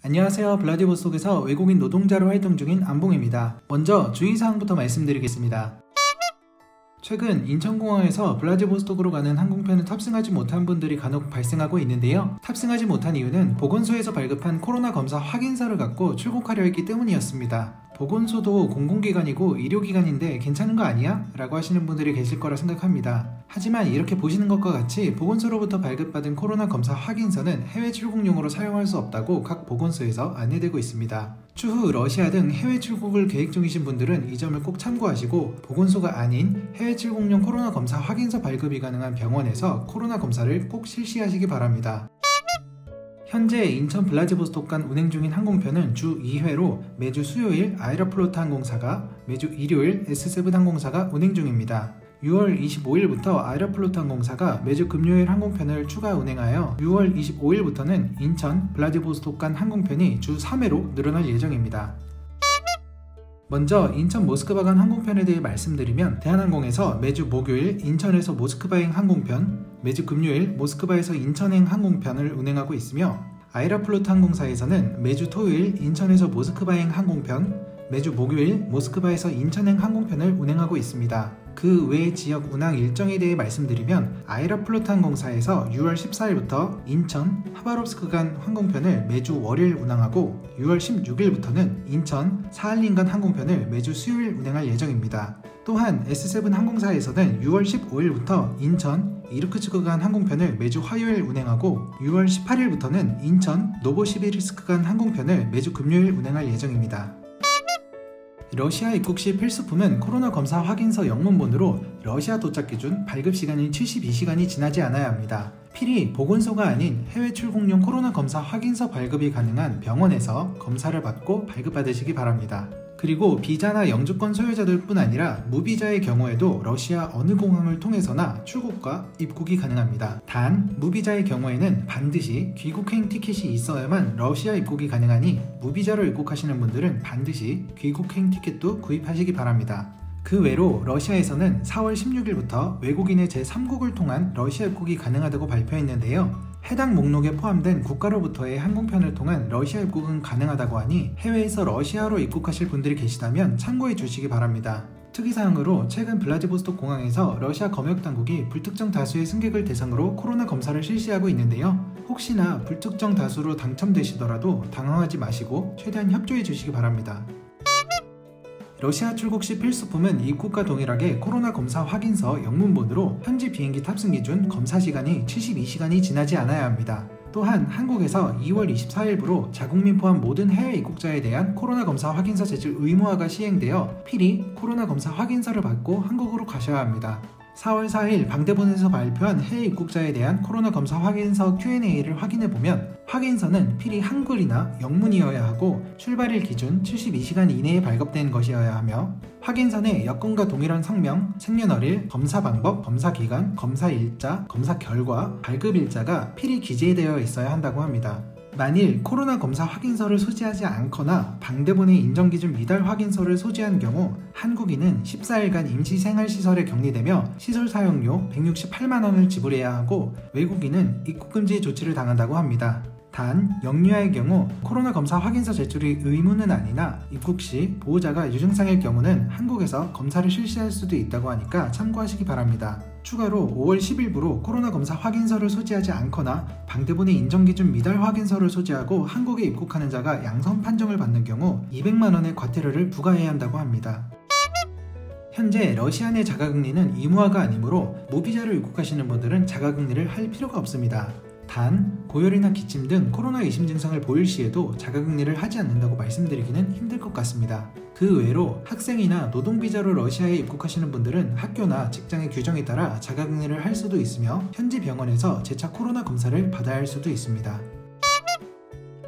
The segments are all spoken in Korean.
안녕하세요. 블라디보스톡에서 외국인 노동자로 활동 중인 안봉입니다. 먼저 주의사항부터 말씀드리겠습니다. 최근 인천공항에서 블라디보스톡으로 가는 항공편을 탑승하지 못한 분들이 간혹 발생하고 있는데요. 탑승하지 못한 이유는 보건소에서 발급한 코로나 검사 확인서를 갖고 출국하려 했기 때문이었습니다. 보건소도 공공기관이고 의료기관인데 괜찮은 거 아니야? 라고 하시는 분들이 계실 거라 생각합니다. 하지만 이렇게 보시는 것과 같이 보건소로부터 발급받은 코로나 검사 확인서는 해외 출국용으로 사용할 수 없다고 각 보건소에서 안내되고 있습니다. 추후 러시아 등 해외 출국을 계획 중이신 분들은 이 점을 꼭 참고하시고 보건소가 아닌 해외 출국용 코로나 검사 확인서 발급이 가능한 병원에서 코로나 검사를 꼭 실시하시기 바랍니다. 현재 인천 블라디보스톡 간 운행 중인 항공편은 주 2회로 매주 수요일 아에로플로트 항공사가, 매주 일요일 S7 항공사가 운행 중입니다. 6월 25일부터 아에로플로트 항공사가 매주 금요일 항공편을 추가 운행하여 6월 25일부터는 인천 블라디보스톡 간 항공편이 주 3회로 늘어날 예정입니다. 먼저 인천 모스크바 간 항공편에 대해 말씀드리면 대한항공에서 매주 목요일 인천에서 모스크바행 항공편, 매주 금요일 모스크바에서 인천행 항공편을 운행하고 있으며 아에로플로트 항공사에서는 매주 토요일 인천에서 모스크바행 항공편, 매주 목요일 모스크바에서 인천행 항공편을 운행하고 있습니다. 그 외 지역 운항 일정에 대해 말씀드리면 아에로플로트 항공사에서 6월 14일부터 인천 하바롭스크 간 항공편을 매주 월요일 운항하고 6월 16일부터는 인천 사할린 간 항공편을 매주 수요일 운행할 예정입니다. 또한 S7 항공사에서는 6월 15일부터 인천 이르크츠크 간 항공편을 매주 화요일 운행하고 6월 18일부터는 인천 노보시비르스크 간 항공편을 매주 금요일 운행할 예정입니다. 러시아 입국 시 필수품은 코로나 검사 확인서 영문본으로 러시아 도착 기준 발급 시간인 72시간이 지나지 않아야 합니다. 필히 보건소가 아닌 해외 출국용 코로나 검사 확인서 발급이 가능한 병원에서 검사를 받고 발급받으시기 바랍니다. 그리고 비자나 영주권 소유자들 뿐 아니라 무비자의 경우에도 러시아 어느 공항을 통해서나 출국과 입국이 가능합니다. 단 무비자의 경우에는 반드시 귀국행 티켓이 있어야만 러시아 입국이 가능하니 무비자로 입국하시는 분들은 반드시 귀국행 티켓도 구입하시기 바랍니다. 그 외로 러시아에서는 4월 16일부터 외국인의 제3국을 통한 러시아 입국이 가능하다고 발표했는데요. 해당 목록에 포함된 국가로부터의 항공편을 통한 러시아 입국은 가능하다고 하니 해외에서 러시아로 입국하실 분들이 계시다면 참고해 주시기 바랍니다. 특이사항으로 최근 블라디보스톡 공항에서 러시아 검역당국이 불특정 다수의 승객을 대상으로 코로나 검사를 실시하고 있는데요. 혹시나 불특정 다수로 당첨되시더라도 당황하지 마시고 최대한 협조해 주시기 바랍니다. 러시아 출국 시 필수품은 입국과 동일하게 코로나 검사 확인서 영문본으로 현지 비행기 탑승 기준 검사 시간이 72시간이 지나지 않아야 합니다. 또한 한국에서 2월 24일부로 자국민 포함 모든 해외 입국자에 대한 코로나 검사 확인서 제출 의무화가 시행되어 필히 코로나 검사 확인서를 받고 한국으로 가셔야 합니다. 4월 4일 방대본에서 발표한 해외 입국자에 대한 코로나 검사 확인서 Q&A를 확인해보면 확인서는 필히 한글이나 영문이어야 하고 출발일 기준 72시간 이내에 발급된 것이어야 하며 확인서 내 여권과 동일한 성명, 생년월일, 검사 방법, 검사 기간, 검사 일자, 검사 결과, 발급 일자가 필히 기재되어 있어야 한다고 합니다. 만일 코로나 검사 확인서를 소지하지 않거나 방대본의 인정기준 미달 확인서를 소지한 경우 한국인은 14일간 임시생활시설에 격리되며 시설 사용료 168만원을 지불해야 하고 외국인은 입국금지 조치를 당한다고 합니다. 단, 영유아의 경우 코로나 검사 확인서 제출이 의무는 아니나 입국 시 보호자가 유증상일 경우는 한국에서 검사를 실시할 수도 있다고 하니까 참고하시기 바랍니다. 추가로 5월 10일부로 코로나 검사 확인서를 소지하지 않거나 방대본의 인정기준 미달 확인서를 소지하고 한국에 입국하는 자가 양성 판정을 받는 경우 200만원의 과태료를 부과해야 한다고 합니다. 현재 러시아 내 자가격리는 의무화가 아니므로 무비자로 입국하시는 분들은 자가격리를 할 필요가 없습니다. 단, 고열이나 기침 등 코로나 의심 증상을 보일 시에도 자가격리를 하지 않는다고 말씀드리기는 힘들 것 같습니다. 그 외로 학생이나 노동비자로 러시아에 입국하시는 분들은 학교나 직장의 규정에 따라 자가격리를 할 수도 있으며 현지 병원에서 재차 코로나 검사를 받아야 할 수도 있습니다.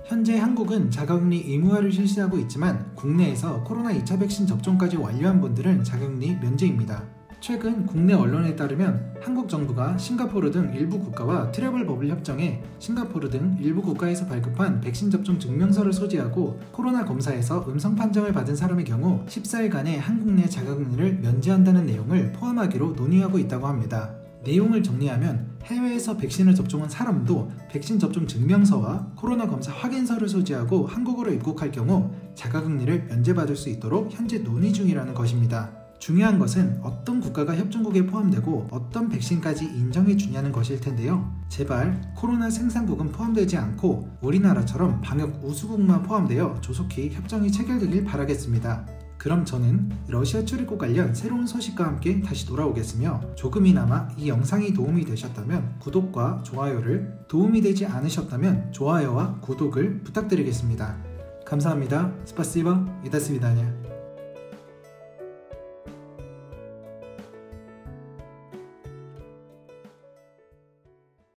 현재 한국은 자가격리 의무화를 실시하고 있지만 국내에서 코로나 2차 백신 접종까지 완료한 분들은 자가격리 면제입니다. 최근 국내 언론에 따르면 한국 정부가 싱가포르 등 일부 국가와 트래블 버블 협정에 싱가포르 등 일부 국가에서 발급한 백신 접종 증명서를 소지하고 코로나 검사에서 음성 판정을 받은 사람의 경우 14일간의 한국 내 자가격리를 면제한다는 내용을 포함하기로 논의하고 있다고 합니다. 내용을 정리하면 해외에서 백신을 접종한 사람도 백신 접종 증명서와 코로나 검사 확인서를 소지하고 한국으로 입국할 경우 자가격리를 면제받을 수 있도록 현재 논의 중이라는 것입니다. 중요한 것은 어떤 국가가 협정국에 포함되고 어떤 백신까지 인정해 주냐는 것일 텐데요. 제발 코로나 생산국은 포함되지 않고 우리나라처럼 방역 우수국만 포함되어 조속히 협정이 체결되길 바라겠습니다. 그럼 저는 러시아 출입국 관련 새로운 소식과 함께 다시 돌아오겠으며 조금이나마 이 영상이 도움이 되셨다면 구독과 좋아요를, 도움이 되지 않으셨다면 좋아요와 구독을 부탁드리겠습니다. 감사합니다. 스파시바, 이다스비다냐.